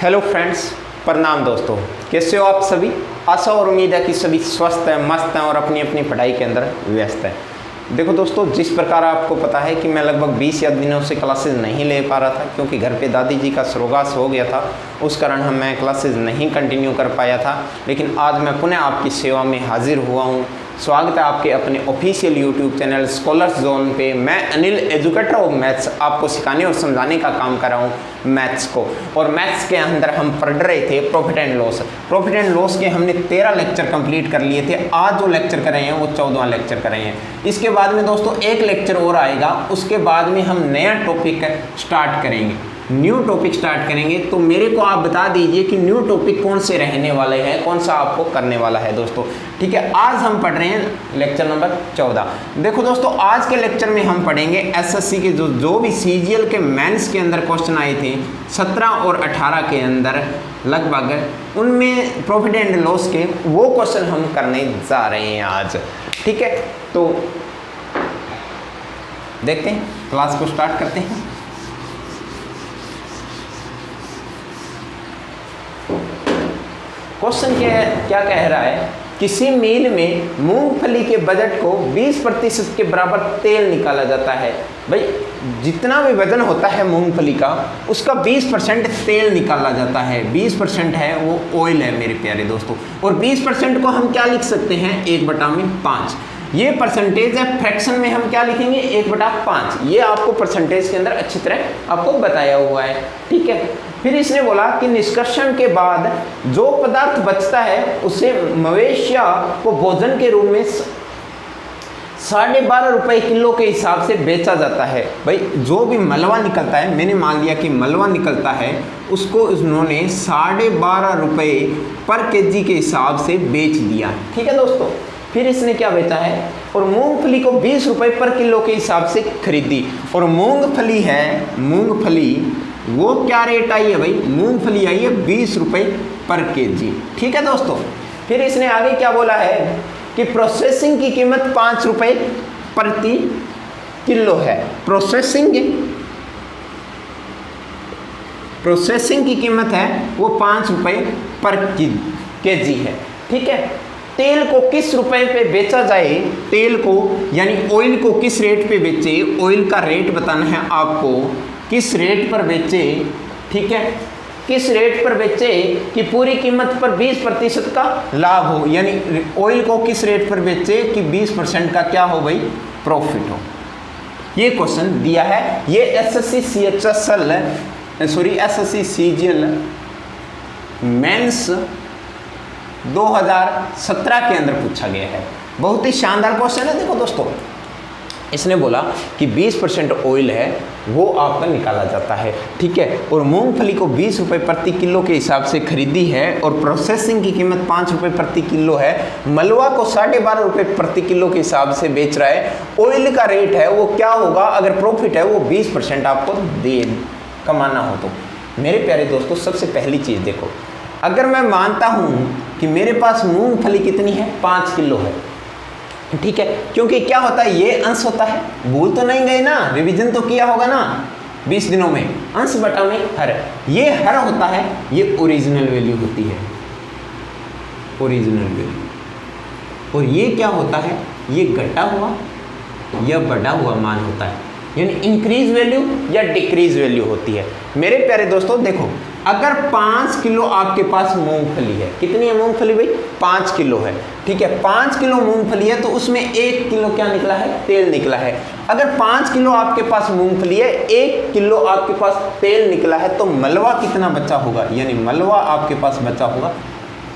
Hello friends, प्रणाम दोस्तों। कैसे हो आप सभी? आशा और उम्मीद है कि सभी स्वस्थ हैं, मस्त हैं और अपनी अपनी पढ़ाई के अंदर व्यस्त हैं। देखो दोस्तों, जिस प्रकार आपको पता है कि मैं लगभग 20 या दिनों से क्लासेस नहीं ले पा रहा था क्योंकि घर पे दादी जी का स्वर्गवास हो गया था, उस कारण मैं क्लासेस नहीं कंटिन्यू कर पाया था। लेकिन आज मैं पुनः आपकी सेवा में हाजिर हुआ हूँ। स्वागत है आपके अपने official YouTube channel scholars zone पे। मैं अनिल, एजुकेटर ऑफ मैथ्स, आपको सिखाने और समझाने का काम कर रहा हूँ मैथ्स को। और मैथ्स के अंदर हम पढ़ रहे थे profit and loss. Profit and loss के हमने 13 लेक्चर कंप्लीट कर लिए थे। आज जो लेक्चर कर रहे हैं वो 14वां लेक्चर कर रहे हैं। इसके बाद में दोस्तों एक लेक्चर और आएगा, उसके बाद में हम नया टॉपिक स्टार्ट करेंगे, न्यू टॉपिक स्टार्ट करेंगे। तो मेरे को आप बता दीजिए कि न्यू टॉपिक कौन से रहने वाले हैं, कौन सा आपको करने वाला है दोस्तों। ठीक है, आज हम पढ़ रहे हैं लेक्चर नंबर 14। देखो दोस्तों, आज के लेक्चर में हम पढ़ेंगे एसएससी के जो भी सीजीएल के मेंस के अंदर क्वेश्चन आए थे 17 और 18 के अंदर लगभग, उनमें प्रॉफिट एंड लॉस के वो क्वेश्चन हम करने जा रहे हैं आज। ठीक है, तो देखते हैं, क्लास को स्टार्ट करते हैं। क्वेश्चन क्या कह रहा है? किसी मील में मूंगफली के बजट को 20% के बराबर तेल निकाला जाता है। भाई, जितना भी वजन होता है मूंगफली का, उसका 20% तेल निकाला जाता है। 20% है वो ऑयल है मेरे प्यारे दोस्तों। और 20% को हम क्या लिख सकते हैं? 1/5। ये परसेंटेज है, फ्रैक्शन में हम क्या लिखेंगे? 1/5। ये आपको परसेंटेज के अंदर अच्छी तरह आपको बताया हुआ है। ठीक है, फिर इसने बोला कि निष्कर्षण के बाद जो पदार्थ बचता है उसे मवेशिया को भोजन के रूप में 12.5 रुपये किलो के हिसाब से बेचा जाता है। भाई, जो भी मलवा निकलता है, मैंने मान लिया कि मलवा निकलता है, उसको उन्होंने 12.5 रुपये पर केजी के हिसाब से बेच दिया। ठीक है दोस्तों, फिर इसने क्या बेचा है? और मूंगफली को 20 रुपये पर किलो के हिसाब से खरीदी। और मूंगफली है, मूंगफली वो क्या रेट आई है भाई? मूंगफली आई है 20 रुपये पर केजी। ठीक है दोस्तों, फिर इसने आगे क्या बोला है कि प्रोसेसिंग की कीमत 5 रुपये प्रति किलो है। प्रोसेसिंग की कीमत है वो 5 रुपये पर केजी है। ठीक है, तेल को किस रुपए पे बेचा जाए? तेल को यानी ऑयल को किस रेट पे बेचे? ऑयल का रेट बताना है आपको, किस रेट पर बेचे। ठीक है, किस रेट पर बेचे कि पूरी कीमत पर 20% का लाभ हो, यानी ऑयल को किस रेट पर बेचे कि 20% का क्या हो भाई? प्रॉफिट हो। ये क्वेश्चन दिया है। ये एसएससी सीजीएल मेंस 2017 के अंदर पूछा गया है। बहुत ही शानदार क्वेश्चन है। देखो दोस्तों, इसने बोला कि 20% ऑयल है वो आपका निकाला जाता है। ठीक है, और मूंगफली को 20 रुपये प्रति किलो के हिसाब से खरीदी है और प्रोसेसिंग की कीमत 5 रुपये प्रति किलो है। मलवा को 12.5 रुपये प्रति किलो के हिसाब से बेच रहा है। ऑयल का रेट है वो क्या होगा? अगर प्रॉफिट है वो 20% आपको कमाना हो तो। मेरे प्यारे दोस्तों, सबसे पहली चीज़ देखो, अगर मैं मानता हूँ कि मेरे पास मूंगफली कितनी है? 5 किलो है। ठीक है, क्योंकि क्या होता है, ये अंश होता है, भूल तो नहीं गए ना, रिवीजन तो किया होगा ना 20 दिनों में। अंश बटा में हर, ये हर होता है, ये ओरिजिनल वैल्यू होती है, ओरिजिनल वैल्यू। और ये क्या होता है? ये घटा हुआ या बढ़ा हुआ मान होता है, यानी इंक्रीज वैल्यू या डिक्रीज वैल्यू होती है। मेरे प्यारे दोस्तों देखो, अगर 5 किलो आपके पास मूंगफली है, कितनी है मूंगफली भाई? 5 किलो है। ठीक है, 5 किलो मूंगफली है तो उसमें 1 किलो क्या निकला है? तेल निकला है। अगर 5 किलो आपके पास मूंगफली है, 1 किलो आपके पास तेल निकला है, तो मलवा कितना बचा होगा? यानी मलवा आपके पास बचा होगा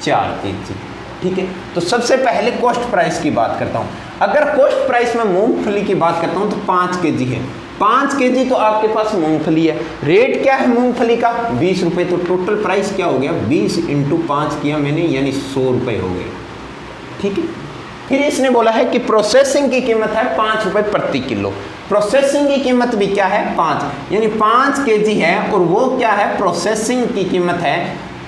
4 केजी। ठीक है, तो सबसे पहले कॉस्ट प्राइस की बात करता हूँ। अगर कॉस्ट प्राइस में मूंगफली की बात करता हूँ तो 5 केजी है। 5 केजी तो आपके पास मूंगफली है। रेट क्या है मूंगफली का? 20 रुपये। तो टोटल प्राइस क्या हो गया? 20 × 5 किया मैंने, यानी 100 रुपये हो गए। ठीक है, फिर इसने बोला है कि प्रोसेसिंग की कीमत है 5 रुपये प्रति किलो। प्रोसेसिंग की कीमत भी क्या है? 5, यानी 5 केजी है और वो क्या है? प्रोसेसिंग की कीमत है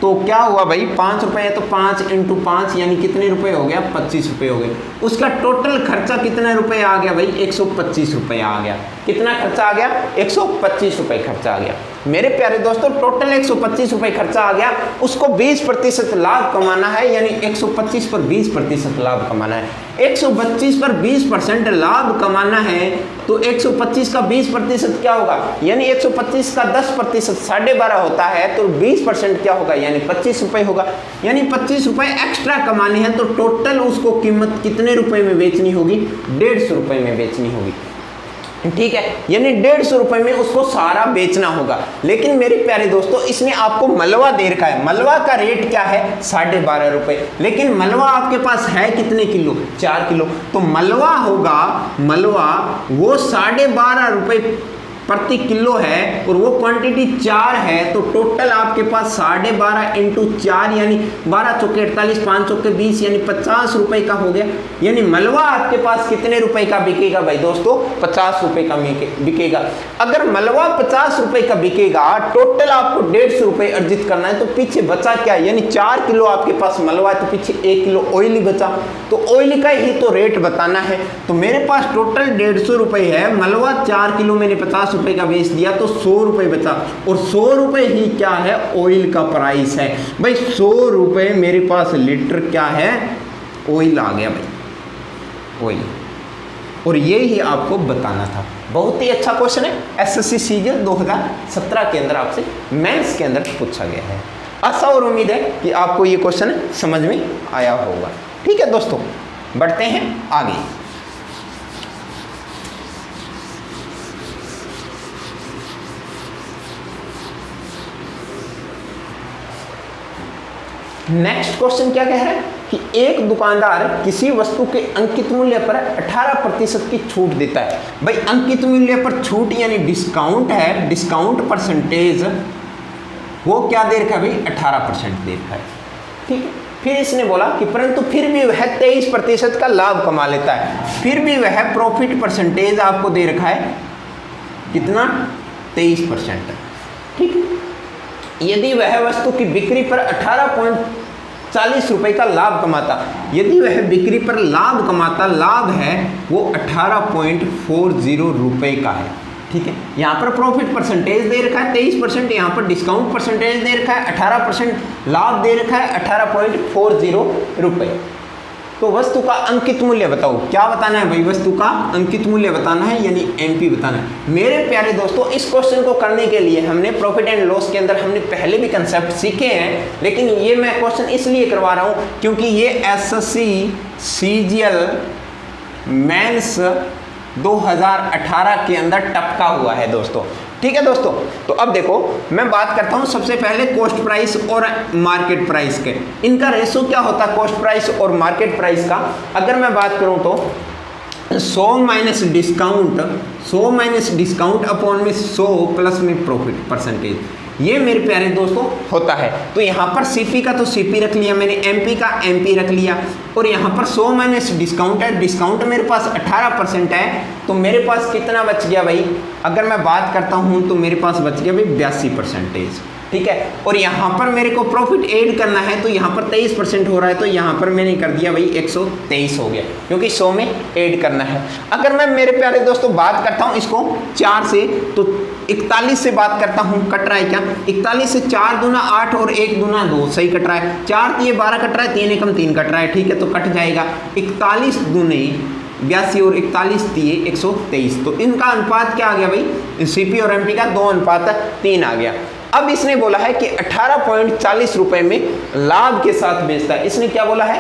तो क्या हुआ भाई, 5 रुपये है तो 5 × 5 यानी कितने रुपए हो गया, 25 रुपये हो गए। उसका टोटल खर्चा कितने रुपए आ गया भाई, 125 रुपये आ गया। कितना खर्चा आ गया, 125 रुपये खर्चा आ गया। मेरे प्यारे दोस्तों टोटल 125 रुपये खर्चा आ गया, उसको 20% लाभ कमाना है, यानी 125 पर 20% लाभ कमाना है। 125 पर 20% लाभ कमाना है तो 125 का 20% क्या होगा, यानी 125 का 10% 12.5 होता है तो 20% क्या होगा, यानी 25 रुपये होगा। यानी 25 रुपये एक्स्ट्रा कमाने हैं तो टोटल उसको कीमत कितने रुपए में बेचनी होगी, 150 रुपये में बेचनी होगी। ठीक है, यानी 150 रुपये में उसको सारा बेचना होगा। लेकिन मेरे प्यारे दोस्तों इसने आपको मलवा दे रखा है, मलवा का रेट क्या है, 12.5 रुपये। लेकिन मलवा आपके पास है कितने किलो, 4 किलो। तो मलवा होगा, मलवा वो 12.5 रुपये प्रति किलो है और वो क्वांटिटी 4 है तो टोटल आपके पास 12.5 × 4 यानी 12 चौके 48, 5 चौके 20 यानी 50 रुपये का हो गया। यानी मलवा आपके पास कितने रुपए का बिकेगा भाई दोस्तों, 50 रुपये का बिकेगा। अगर मलवा 50 रुपये का बिकेगा, टोटल आपको 150 रुपये अर्जित करना है तो पीछे बचा क्या, यानी 4 किलो आपके पास मलवा है तो पीछे 1 किलो ऑयल बचा, तो ऑयल का ही तो रेट बताना है। तो मेरे पास टोटल 150 रुपये है, मलवा 4 किलो मैंने 50 रुपये का बेच दिया तो 100 रुपये बचा, और 100 रुपये ही क्या है, ऑयल का प्राइस है भाई। 100 रुपये मेरे पास लीटर क्या है, ऑयल आ गया भाई, ऑयल। और ये ही आपको बताना था। बहुत ही अच्छा क्वेश्चन है, एसएससी सीजीएल 2017 के अंदर आपसे मेंस के अंदर पूछा गया है। आशा और उम्मीद है कि आपको ये क्वेश्चन समझ में आया होगा। ठीक है दोस्तों, बढ़ते हैं आगे। नेक्स्ट क्वेश्चन क्या कह रहा है कि एक दुकानदार किसी वस्तु के अंकित मूल्य पर 18% की छूट देता है। भाई अंकित मूल्य पर छूट यानी डिस्काउंट है, डिस्काउंट परसेंटेज वो क्या दे रखा है भाई, 18% दे रखा है। ठीक है, फिर इसने बोला कि परंतु फिर भी वह 23% का लाभ कमा लेता है। फिर भी वह प्रॉफिट परसेंटेज आपको दे रखा है कितना, 23%। ठीक है, यदि वह वस्तु की बिक्री पर 18.40 रुपये का लाभ कमाता, यदि वह बिक्री पर लाभ कमाता, लाभ है वो 18.40 रुपये का है। ठीक है, यहाँ पर प्रॉफिट परसेंटेज दे रखा है 23%, यहाँ पर डिस्काउंट परसेंटेज दे रखा है 18%, लाभ दे रखा है 18.40 रुपये। तो वस्तु का अंकित मूल्य बताओ, क्या बताना है भाई, वस्तु का अंकित मूल्य बताना है यानी एमपी बताना है। मेरे प्यारे दोस्तों इस क्वेश्चन को करने के लिए हमने प्रॉफिट एंड लॉस के अंदर हमने पहले भी कंसेप्ट सीखे हैं, लेकिन ये मैं क्वेश्चन इसलिए करवा रहा हूँ क्योंकि ये एसएससी सीजीएल मेंस 2018 के अंदर टपका हुआ है दोस्तों। ठीक है दोस्तों, तो अब देखो मैं बात करता हूं सबसे पहले कॉस्ट प्राइस और मार्केट प्राइस के, इनका रेशो क्या होता है कॉस्ट प्राइस और मार्केट प्राइस का। अगर मैं बात करूं तो 100 minus discount, 100 minus discount upon में 100 प्लस में प्रॉफिट परसेंटेज, ये मेरे प्यारे दोस्तों होता है। तो यहाँ पर सीपी का तो सीपी रख लिया मैंने, एमपी का एमपी रख लिया, और यहाँ पर 100 माइनस डिस्काउंट है, डिस्काउंट मेरे पास 18% है, तो मेरे पास कितना बच गया भाई, अगर मैं बात करता हूँ तो मेरे पास बच गया भाई 82%। ठीक है, और यहाँ पर मेरे को प्रॉफिट ऐड करना है तो यहाँ पर 23% हो रहा है, तो यहाँ पर मैंने कर दिया भाई 123 हो गया, क्योंकि 100 में ऐड करना है। अगर मैं मेरे प्यारे दोस्तों बात करता हूँ इसको 4 से, तो 41 से बात करता हूँ, कट रहा है क्या, 41 से 4 दूना 8 और 1 दूना 2, सही कट रहा है। 4 ये 12 कट रहा है, 3 एकम 3 कट रहा है। ठीक है, तो कट जाएगा 41 दूने 82 और 41 दिए 123, तो इनका अनुपात क्या आ गया भाई, सीपी और एमपी का 2:3 आ गया। अब इसने बोला है कि 18.40 रुपये में लाभ के साथ बेचता है। इसने क्या बोला है,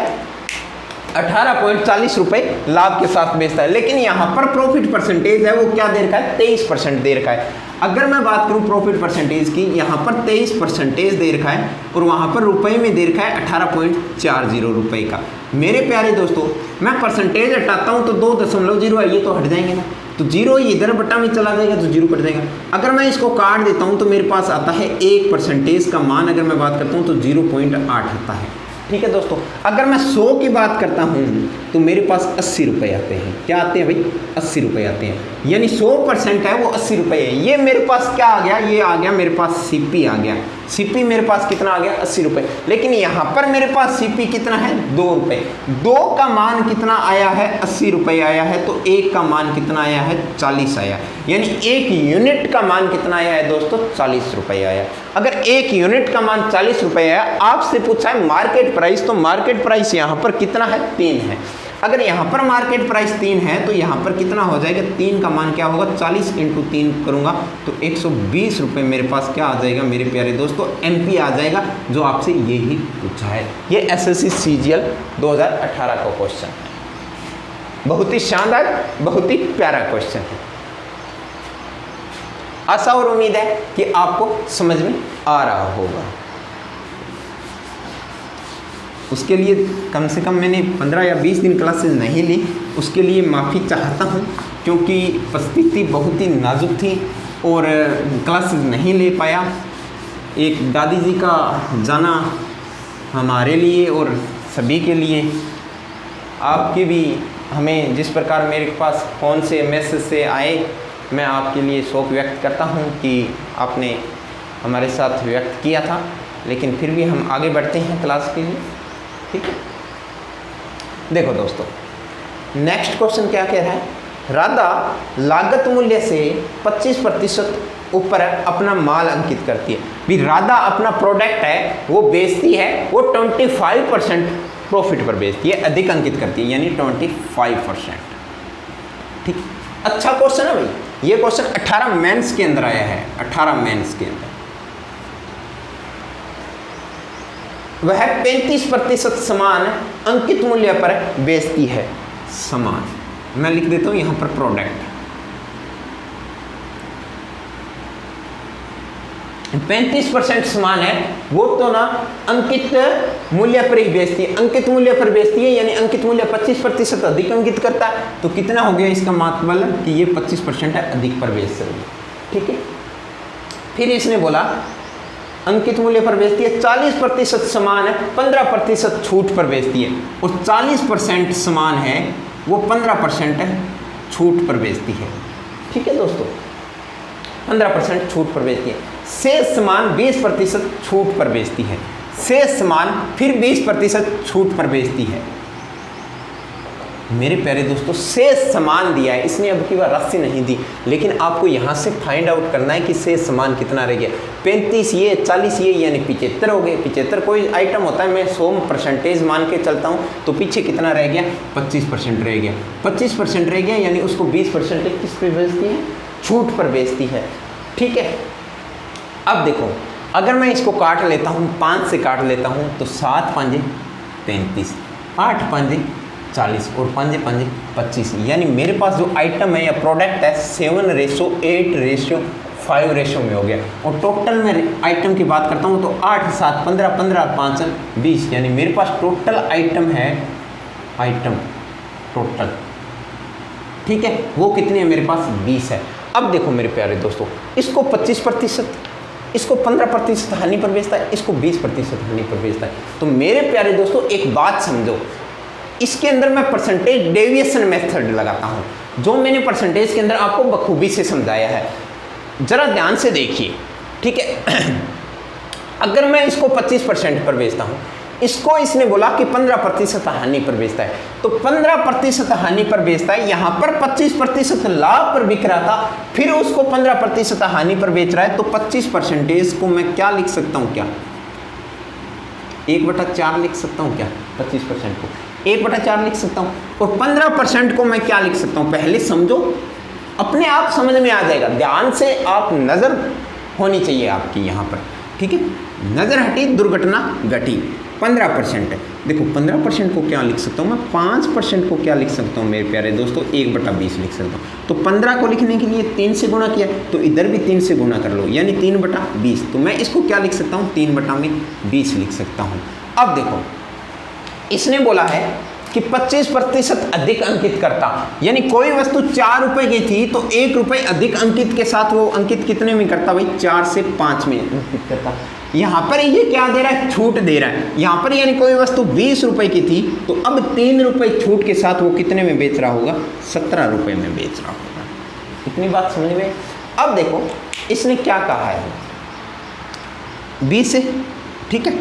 18.40 रुपये लाभ के साथ बेचता है, लेकिन यहाँ पर प्रॉफिट परसेंटेज है वो क्या दे रखा है, 23% दे रखा है। अगर मैं बात करूँ प्रॉफिट परसेंटेज की, यहाँ पर 23% दे रखा है और वहाँ पर रुपए में दे रखा है 18.40 रुपये का। मेरे प्यारे दोस्तों मैं परसेंटेज हटाता हूँ तो 2.0 है, ये तो हट जाएंगे ना, तो 0 इधर बटा में चला जाएगा तो 0 कट जाएगा। अगर मैं इसको काट देता हूँ तो मेरे पास आता है 1% का मान, अगर मैं बात करता हूँ तो 0.8 आता है। ठीक है दोस्तों, अगर मैं 100 की बात करता हूँ तो मेरे पास 80 रुपये आते हैं। क्या आते हैं भाई, 80 रुपये आते हैं, यानी 100% है वो 80 रुपये है। ये मेरे पास क्या आ गया, ये आ गया मेरे पास सीपी आ गया। सीपी मेरे पास कितना आ गया 80 रुपये, लेकिन यहाँ पर मेरे पास सीपी कितना है 2 रुपये। 2 का मान कितना आया है 80 रुपये आया है, तो 1 का मान कितना आया है 40 आया, यानी 1 यूनिट का मान कितना आया है दोस्तों 40 रुपये आया। अगर 1 यूनिट का मान 40 रुपये आया, आपसे पूछा है मार्केट प्राइस, तो मार्केट प्राइस यहाँ पर कितना है 3 है। अगर यहाँ पर मार्केट प्राइस 3 है तो यहाँ पर कितना हो जाएगा, 3 का मान क्या होगा 40 × 3 करूँगा तो 120 रुपये मेरे पास क्या आ जाएगा मेरे प्यारे दोस्तों, एमपी आ जाएगा, जो आपसे यही पूछा है। ये एसएससी सीजीएल 2018 का क्वेश्चन है, बहुत ही शानदार, बहुत ही प्यारा क्वेश्चन है। आशा और उम्मीद है कि आपको समझ में आ रहा होगा। उसके लिए कम से कम मैंने 15 या 20 दिन क्लासेस नहीं ली, उसके लिए माफ़ी चाहता हूँ, क्योंकि परिस्थिति बहुत ही नाजुक थी और क्लासेस नहीं ले पाया। एक दादी जी का जाना हमारे लिए और सभी के लिए, आपके भी हमें जिस प्रकार मेरे पास फ़ोन से मैसेज से आए, मैं आपके लिए शोक व्यक्त करता हूँ कि आपने हमारे साथ व्यक्त किया था, लेकिन फिर भी हम आगे बढ़ते हैं क्लास के लिए, ठीक है। देखो दोस्तों, नेक्स्ट क्वेश्चन क्या कह रहा है, राधा लागत मूल्य से 25% ऊपर अपना माल अंकित करती है। भी राधा अपना प्रोडक्ट है वो बेचती है, वो 25% प्रॉफिट पर बेचती है, अधिक अंकित करती है, यानी 25%। ठीक, अच्छा क्वेश्चन है भाई। ये क्वेश्चन 18 मेंस के अंदर आया है, 18 मेंस के अंदर। वह 35% समान अंकित मूल्य पर बेचती है। समान, मैं लिख देता हूं यहां पर प्रोडक्ट 35% समान है, वो तो ना अंकित मूल्य पर ही बेचती है, अंकित मूल्य पर बेचती है, यानी अंकित मूल्य 25% अधिक अंकित करता है, तो कितना हो गया इसका मतलब कि ये 25% है, अधिक पर बेच रही है। ठीक है, फिर इसने बोला अंकित मूल्य पर बेचती है, 40% समान है, 15% छूट पर बेचती है, और 40% समान है वो 15% छूट पर बेचती है। ठीक है दोस्तों, 15% छूट पर बेचती है। शेष सामान 20% छूट पर बेचती है, शेष सामान फिर 20% छूट पर बेचती है। मेरे प्यारे दोस्तों, शेष सामान दिया है इसने, अब की बार राशि नहीं दी, लेकिन आपको यहाँ से फाइंड आउट करना है कि शेष सामान कितना रह गया। 35 ये, 40 ये, यानी 75 हो गए। 75 कोई आइटम होता है, मैं 100% मान के चलता हूँ, तो पीछे कितना रह गया 25% रह गया। 25% रह गया, यानी उसको 20% किस पे बेचती है, छूट पर बेचती है। ठीक है, अब देखो अगर मैं इसको काट लेता हूँ, 5 से काट लेता हूँ, तो 7 5 35, 8 5 40 और 5 5 25, यानी मेरे पास जो आइटम है या प्रोडक्ट है 7:8:5 रेशो में हो गया। और टोटल में आइटम की बात करता हूँ तो 8 7 15 15 5 20, यानी मेरे पास टोटल आइटम है, आइटम टोटल, ठीक है, वो कितनी है मेरे पास 20 है। अब देखो मेरे प्यारे दोस्तों, इसको 25%, इसको 15% हानि पर बेचता है, इसको 20% हानि पर बेचता है। तो मेरे प्यारे दोस्तों एक बात समझो, इसके अंदर मैं परसेंटेज डेविएशन मेथड लगाता हूं, जो मैंने परसेंटेज के अंदर आपको बखूबी से समझाया है, जरा ध्यान से देखिए। ठीक है, अगर मैं इसको 25% पर बेचता हूं, इसको इसने बोला कि 15% हानि पर बेचता है, तो 15% हानि पर बेचता है, यहां पर 25% लाभ पर बिक रहा था, फिर उसको 15% हानि पर बेच रहा है, तो 25% को मैं क्या लिख सकता हूं, क्या 1/4 लिख सकता हूं, क्या 25% को 1/4 लिख सकता हूं, और 15% को मैं क्या लिख सकता हूं, पहले समझो, अपने आप समझ में आ जाएगा। ध्यान से आप नजर होनी चाहिए आपकी यहाँ पर, ठीक है, नजर हटी दुर्घटना घटी। 15% है, देखो 15% को क्या लिख सकता हूँ मैं, 5% को क्या लिख सकता हूँ मेरे प्यारे दोस्तों, 1/20 लिख सकता हूँ। तो 15 को लिखने के लिए 3 से गुणा किया, तो इधर भी 3 से गुणा कर लो, यानी 3/20, तो मैं इसको क्या लिख सकता हूँ, 3/20 लिख सकता हूँ। अब देखो इसने बोला है कि 25% अधिक अंकित करता, यानी कोई वस्तु 4 रुपए की थी तो 1 रुपए अधिक अंकित के साथ वो अंकित कितने में करता भाई, 4 से 5 में अंकित करता। यहाँ पर ये क्या दे रहा है, छूट दे रहा है। यहाँ पर यानी कोई वस्तु 20 रुपए की थी तो अब 3 रुपए छूट के साथ वो कितने में बेच रहा होगा, 17 रुपए में बेच रहा होगा। इतनी बात समझ में। अब देखो इसने क्या कहा है, 20 है, ठीक है।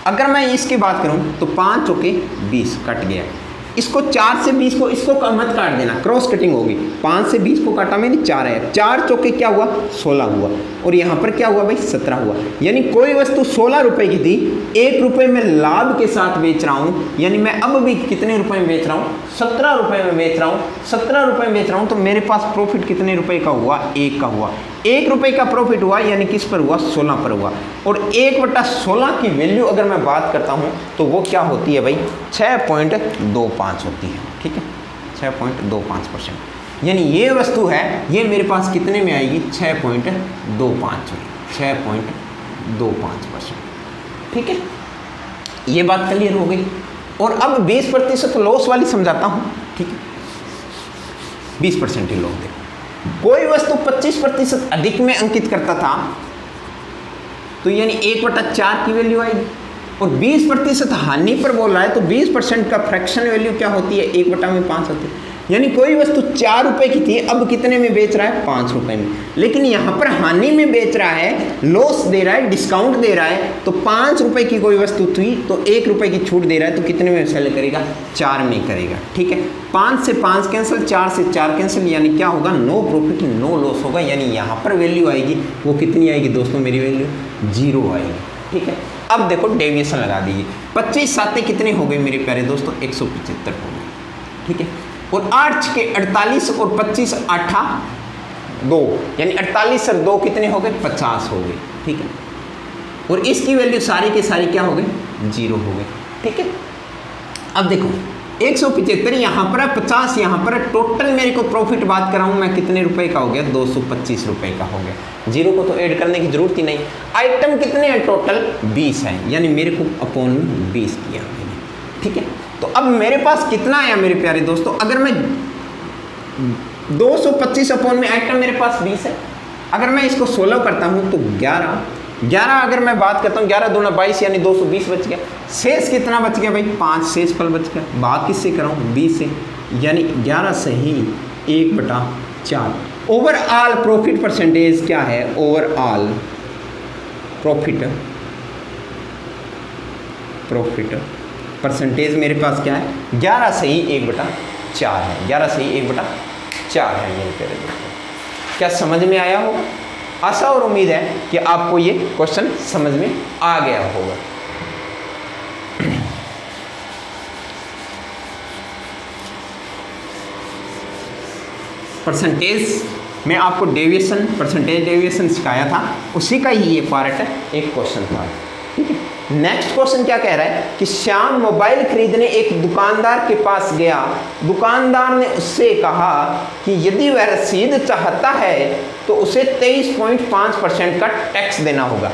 अगर मैं इसकी बात करूं तो 5 चौके 20 कट गया। इसको 4 से 20 को इसको मत काट देना, क्रॉस कटिंग होगी। 5 से 20 को काटा मैंने 4 है, 4 चौके क्या हुआ 16 हुआ, और यहाँ पर क्या हुआ भाई 17 हुआ। यानी कोई वस्तु 16 रुपए की थी, 1 रुपए में लाभ के साथ बेच रहा हूँ, यानी मैं अब भी कितने रुपए में बेच रहा हूँ 17 रुपए में बेच रहा हूँ। 17 रुपए में बेच रहा हूँ तो मेरे पास प्रॉफिट कितने रुपए का हुआ 1 का हुआ। 1 रुपए का प्रॉफिट हुआ, यानी किस पर हुआ 16 पर हुआ। और 1/16 की वैल्यू अगर मैं बात करता हूँ तो वो क्या होती है भाई 6.25 होती है, ठीक है 6.25%। यानी ये वस्तु है ये मेरे पास कितने में आएगी 6.25%, ठीक है। ये बात क्लियर हो गई। और अब 20% लॉस वाली समझाता हूँ, ठीक है 20% ही लॉस दे। कोई वस्तु 25% अधिक में अंकित करता था तो यानी 1/4 की वैल्यू आएगी, और 20% हानि पर बोल रहा है तो 20% का फ्रैक्शन वैल्यू क्या होती है 1/5 होती है। यानी कोई वस्तु 4 रुपए की थी अब कितने में बेच रहा है 5 रुपए में, लेकिन यहाँ पर हानि में बेच रहा है, लॉस दे रहा है, डिस्काउंट दे रहा है। तो 5 रुपए की कोई वस्तु थी तो 1 रुपए की छूट दे रहा है तो कितने में सेल करेगा 4 में करेगा, ठीक है। 5 से 5 कैंसिल, 4 से 4 कैंसिल, यानी क्या होगा नो प्रॉफिट नो लॉस होगा। यानी यहाँ पर वैल्यू आएगी वो कितनी आएगी दोस्तों, मेरी वैल्यू 0 आएगी, ठीक है। अब देखो डेविएशन लगा दीजिए, 25 साते कितने हो गए मेरे प्यारे दोस्तों 175 हो गए, ठीक है। और 8 के 48 और 25 8 2, यानी 48 और 2 कितने हो गए 50 हो गए, ठीक है। और इसकी वैल्यू सारी के सारी क्या हो गए 0 हो गए, ठीक है। अब देखो 175 यहाँ पर है, 50 यहाँ पर है, टोटल मेरे को प्रॉफिट बात कर रहा हूँ मैं कितने रुपए का हो गया 225 रुपए का हो गया। 0 को तो ऐड करने की जरूरत ही नहीं। आइटम कितने हैं टोटल 20 है, यानी मेरे को अपॉन 20 किया मैंने, ठीक है। तो अब मेरे पास कितना आया मेरे प्यारे दोस्तों, अगर मैं 225 अपॉन में आइटम मेरे पास 20 है, अगर मैं इसको 16 करता हूँ तो 11 अगर मैं बात करता हूँ 11 दूना 22 यानी 220 बच गया। शेष कितना बच गया भाई 5 शेष फल बच गया। बात किससे कर रहा हूँ 20 से, यानी 11 से ही 1/4। ओवरऑल प्रॉफिट परसेंटेज क्या है, ओवरऑल प्रॉफिट परसेंटेज मेरे पास क्या है 11 से ही 1/4 है, 11 से ही 1/4 है मेरे प्यारे दोस्तों। क्या समझ में आया होगा? आशा और उम्मीद है कि आपको ये क्वेश्चन समझ में आ गया होगा। परसेंटेज में आपको डेविएशन परसेंटेज डेविएशन सिखाया था, उसी का ही ये पार्ट है, एक क्वेश्चन था, ठीक है। नेक्स्ट क्वेश्चन क्या कह रहा है कि श्याम मोबाइल खरीदने एक दुकानदार के पास गया। दुकानदार ने उससे कहा कि यदि वह रसीद चाहता है तो उसे 23.5% का टैक्स देना होगा।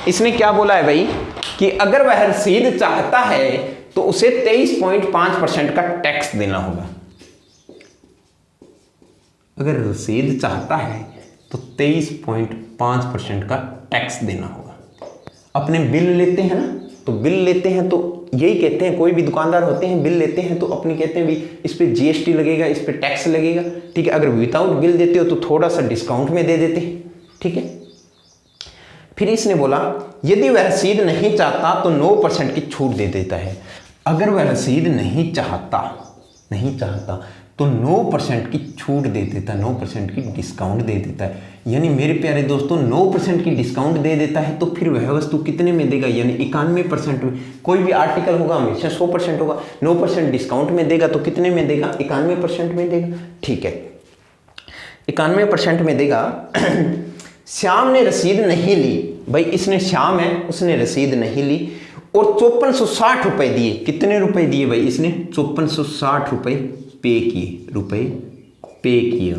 इसने क्या बोला है भाई कि अगर वह रसीद चाहता है तो उसे 23.5% का टैक्स देना होगा। अगर रसीद चाहता है तो 23.5% का टैक्स देना होगा। अपने बिल लेते हैं ना, तो बिल लेते हैं तो यही कहते हैं, कोई भी दुकानदार होते हैं बिल लेते हैं तो अपनी कहते हैं भी इस पे जीएसटी लगेगा, इस पे टैक्स लगेगा, ठीक है। अगर विदाउट बिल देते हो तो थोड़ा सा डिस्काउंट में दे देते हैं, ठीक है। फिर इसने बोला यदि वह रसीद नहीं चाहता तो 9% की छूट दे देता है। अगर वह रसीद नहीं चाहता तो 9% की छूट दे देता है, 9% की डिस्काउंट दे देता है। यानी मेरे प्यारे दोस्तों 9% की डिस्काउंट दे देता है तो फिर वह वस्तु कितने में देगा, यानी 91% में। कोई भी आर्टिकल होगा हमेशा 100% होगा, 9% डिस्काउंट में देगा तो कितने में देगा 91% में देगा, ठीक है 91% में देगा। श्याम ने रसीद नहीं ली, भाई इसने श्याम है उसने रसीद नहीं ली और 5460 रुपए दिए। कितने रुपए दिए भाई इसने 5460 रुपए पे किए,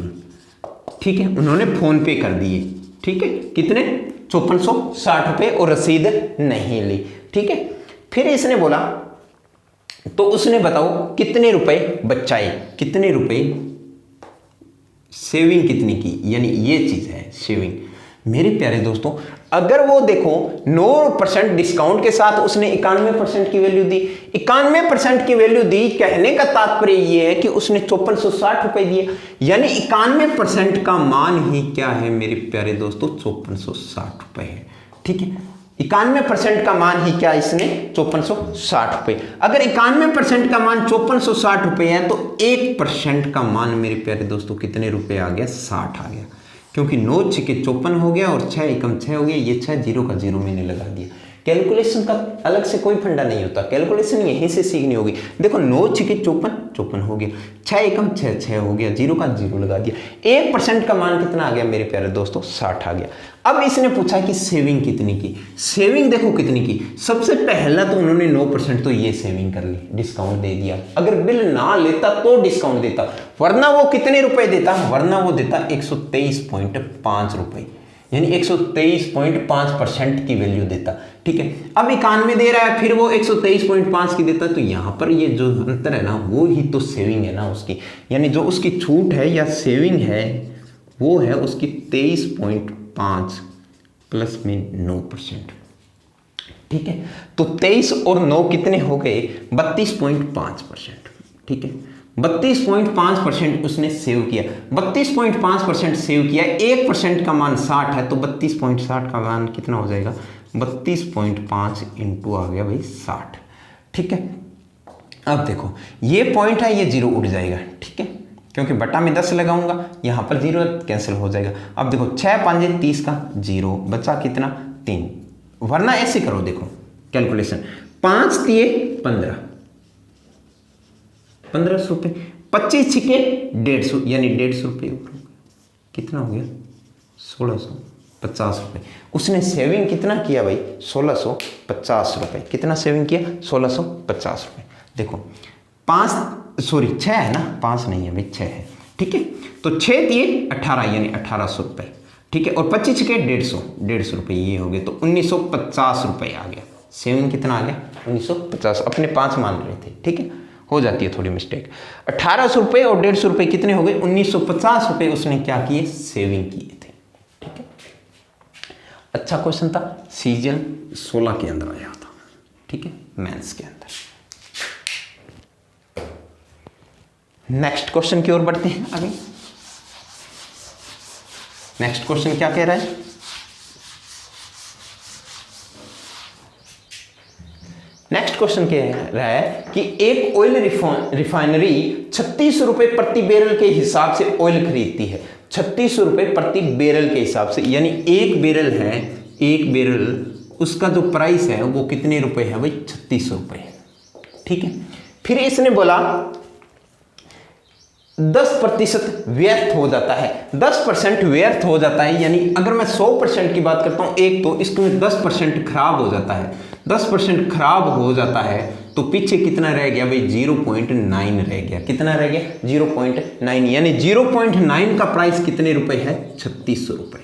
ठीक है। उन्होंने फोन पे कर दिए, ठीक है। कितने 5460 रुपए और रसीद नहीं ली, ठीक है। फिर इसने बोला तो उसने बताओ कितने रुपए बचाए, कितने रुपए सेविंग कितनी की, यानी ये चीज है सेविंग। मेरे प्यारे दोस्तों अगर वो देखो 9% डिस्काउंट के साथ उसने 91% की वैल्यू दी, 91% की वैल्यू दी, कहने का तात्पर्य ये है कि उसने 5460 रुपए दिए, यानी 91% का मान ही क्या है मेरे प्यारे दोस्तों 5460 रुपए है, ठीक है। 91% का मान ही क्या इसने 5460 रुपए। अगर 91% का मान 5460 रुपए है तो 1% का मान मेरे प्यारे दोस्तों कितने रुपए आ गया, 60 आ गया। क्योंकि 9 छक्के 54 हो गया और 6 एकम 6 हो गया, ये 6 जीरो का जीरो मैंने लगा दिया। कैलकुलेशन का अलग से कोई फंडा नहीं होता, कैलकुलेशन यहीं से सीखनी होगी। देखो 9 छक्के 54 हो गया, 6 एकम 6 हो गया, जीरो का जीरो लगा दिया। 1% का मान कितना आ गया मेरे प्यारे दोस्तों, 60 आ गया। अब इसने पूछा कि सेविंग कितनी की। सेविंग देखो कितनी की, सबसे पहला तो उन्होंने 9% तो ये सेविंग कर ली, डिस्काउंट दे दिया। अगर बिल ना लेता तो डिस्काउंट देता, वरना वो कितने रुपए देता, वरना वो देता 123.5 रुपए, यानी 123.5% की वैल्यू देता। ठीक है, अब 91 दे रहा है, फिर वो 123.5 की देता, तो यहाँ पर ये जो अंतर है ना, वो ही तो सेविंग है ना उसकी, यानी जो उसकी छूट है या सेविंग है वो है उसकी 23.5 प्लस में 9%। ठीक है, तो 23 और 9 कितने हो गए, 32.5%। ठीक है, 32.5% उसने सेव किया, 32.5% सेव किया। 1% का मान 60 है, तो 32.60 का मान कितना हो जाएगा, 32.5 इंटू आ गया भाई 60। ठीक है, अब देखो ये पॉइंट है, ये जीरो उड़ जाएगा। ठीक है, क्योंकि बटा में 10 लगाऊंगा, यहाँ पर जीरो कैंसिल हो जाएगा। अब देखो 6 5 30 का जीरो बचा कितना, 3, वरना ऐसे करो, देखो कैलकुलेशन, 5 तिये 15, 1500 रुपये, 25 छिके 150, यानी 150 रुपये, कितना हो गया 1650 रुपये। उसने सेविंग कितना किया भाई, 1650 रुपये। कितना सेविंग किया, 1650 रुपये। देखो 6 है ना, 5 नहीं है भाई, 6 है। ठीक है, तो 6 दिए 18, यानी 1800 रुपये। ठीक है, और 25 छिके 150 रुपये, ये हो गए, तो 1950 रुपये आ गया। सेविंग कितना आ गया, 1950। अपने 5 मान रहे थे, ठीक है, हो जाती है थोड़ी मिस्टेक। 1800 रुपये और 150 रुपये कितने हो गए, 1950 रुपये उसने क्या किए, सेविंग किए थे। ठीक है, अच्छा क्वेश्चन था, सीजन 16 के अंदर आया था। ठीक है, मेंस के अंदर। नेक्स्ट क्वेश्चन की ओर बढ़ते हैं आगे। नेक्स्ट क्वेश्चन क्या कह रहा है, नेक्स्ट क्वेश्चन कह रहा है कि एक ऑयल रिफाइनरी 36 रुपए प्रति बैरल के हिसाब से ऑयल खरीदती है। 36 रुपए प्रति बैरल के हिसाब से, यानी एक बैरल है, एक बैरल उसका जो प्राइस है वो कितने रुपए है भाई, 36 रुपए है। ठीक है, फिर इसने बोला 10% व्यर्थ हो जाता है, 10% व्यर्थ हो जाता है, यानी अगर मैं 100% की बात करता हूं एक, तो इसमें 10% खराब हो जाता है। 10% खराब हो जाता है तो पीछे कितना रह गया भाई, 0.9 रह गया। कितना रह गया, 0.9, यानी 0.9 का प्राइस कितने रुपए है, 3600 रुपए।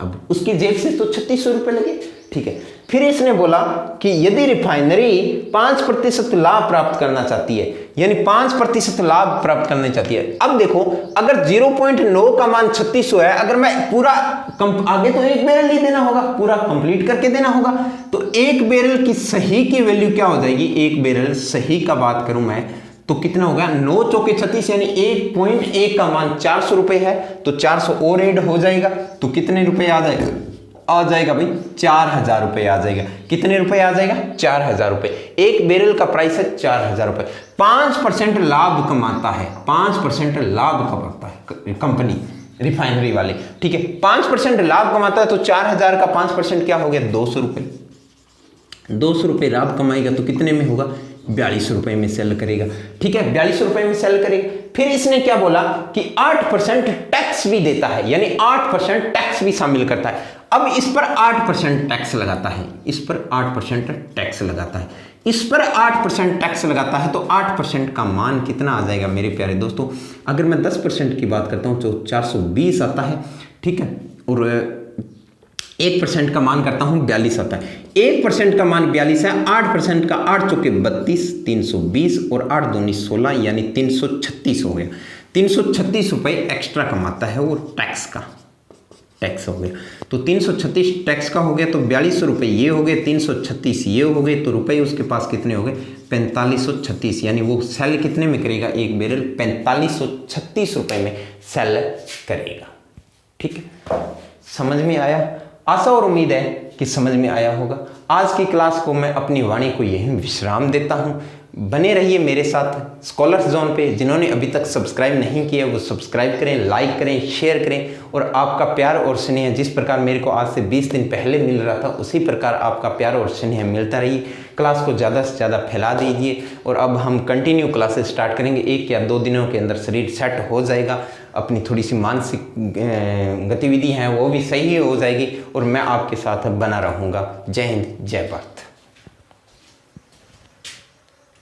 अब उसकी जेब से तो 3600 रुपए लगे। ठीक है, फिर इसने बोला कि यदि रिफाइनरी 5% लाभ प्राप्त करना चाहती है, यानी 5% लाभ प्राप्त करना चाहती है। अब देखो, अगर 0.9 का मान 3600 है, अगर मैं पूरा आगे तो एक बैरल ही देना होगा, पूरा कंप्लीट करके देना होगा, तो एक बैरल की सही की वैल्यू क्या हो जाएगी, एक बैरल सही का बात करूं मैं तो कितना होगा, 9 चौके 36, यानी 1.1 का मान 400 रुपए है, तो 400 और ऐड हो जाएगा, तो कितने रुपए आ जाएगा भाई, 4000 रुपए आ जाएगा। कितने रुपए आ जाएगा, 4000 रुपए। एक बैरल का प्राइस है 4000 रुपए। 5% लाभ कमाता है, 5% लाभ कमाता है कंपनी रिफाइनरी वाले। ठीक है, 5% लाभ कमाता है, तो 4000 का 5% क्या हो गया, 200 रुपए। 200 रुपए लाभ कमाएगा तो कितने में होगा, 42 रुपए में सेल करेगा। ठीक है, 42 रुपए में सेल करेगा। फिर इसने क्या बोला कि 8% टैक्स भी देता है, यानी 8% टैक्स भी शामिल करता है। अब इस पर 8% टैक्स लगाता है, इस पर 8% टैक्स लगाता है, इस पर 8% टैक्स लगाता है, तो 8% का मान कितना आ जाएगा मेरे प्यारे दोस्तों। अगर मैं 10% की बात करता हूं तो 420 आता है। ठीक है, और 1% का मान करता हूं 42 आता है। 1% का मान 42 है, 8% का 8 चौके 32, 320 और 8 दूनी 16, यानी 336 हो गया। 336 रुपए एक्स्ट्रा कमाता है वो टैक्स का, टैक्स हो गया। तो 336 टैक्स का हो गया, तो 4200 रुपये ये हो गए, 336 ये हो गए, तो रुपए उसके पास कितने हो गए, 4536, यानी वो सेल कितने में करेगा, एक बैरल 4536 रुपये में सेल करेगा। ठीक है, समझ में आया। आशा और उम्मीद है कि समझ में आया होगा। आज की क्लास को मैं अपनी वाणी को यहीं विश्राम देता हूँ। बने रहिए मेरे साथ स्कॉलर्स जोन पे। जिन्होंने अभी तक सब्सक्राइब नहीं किया वो सब्सक्राइब करें, लाइक करें, शेयर करें। और आपका प्यार और स्नेह जिस प्रकार मेरे को आज से 20 दिन पहले मिल रहा था उसी प्रकार आपका प्यार और स्नेह मिलता रहिए। क्लास को ज़्यादा से ज़्यादा फैला दीजिए। और अब हम कंटिन्यू क्लासेस स्टार्ट करेंगे। 1 या 2 दिनों के अंदर शरीर सेट हो जाएगा, अपनी थोड़ी सी मानसिक गतिविधि हैं वो भी सही हो जाएगी और मैं आपके साथ बना रहूँगा। जय हिंद, जय भारत।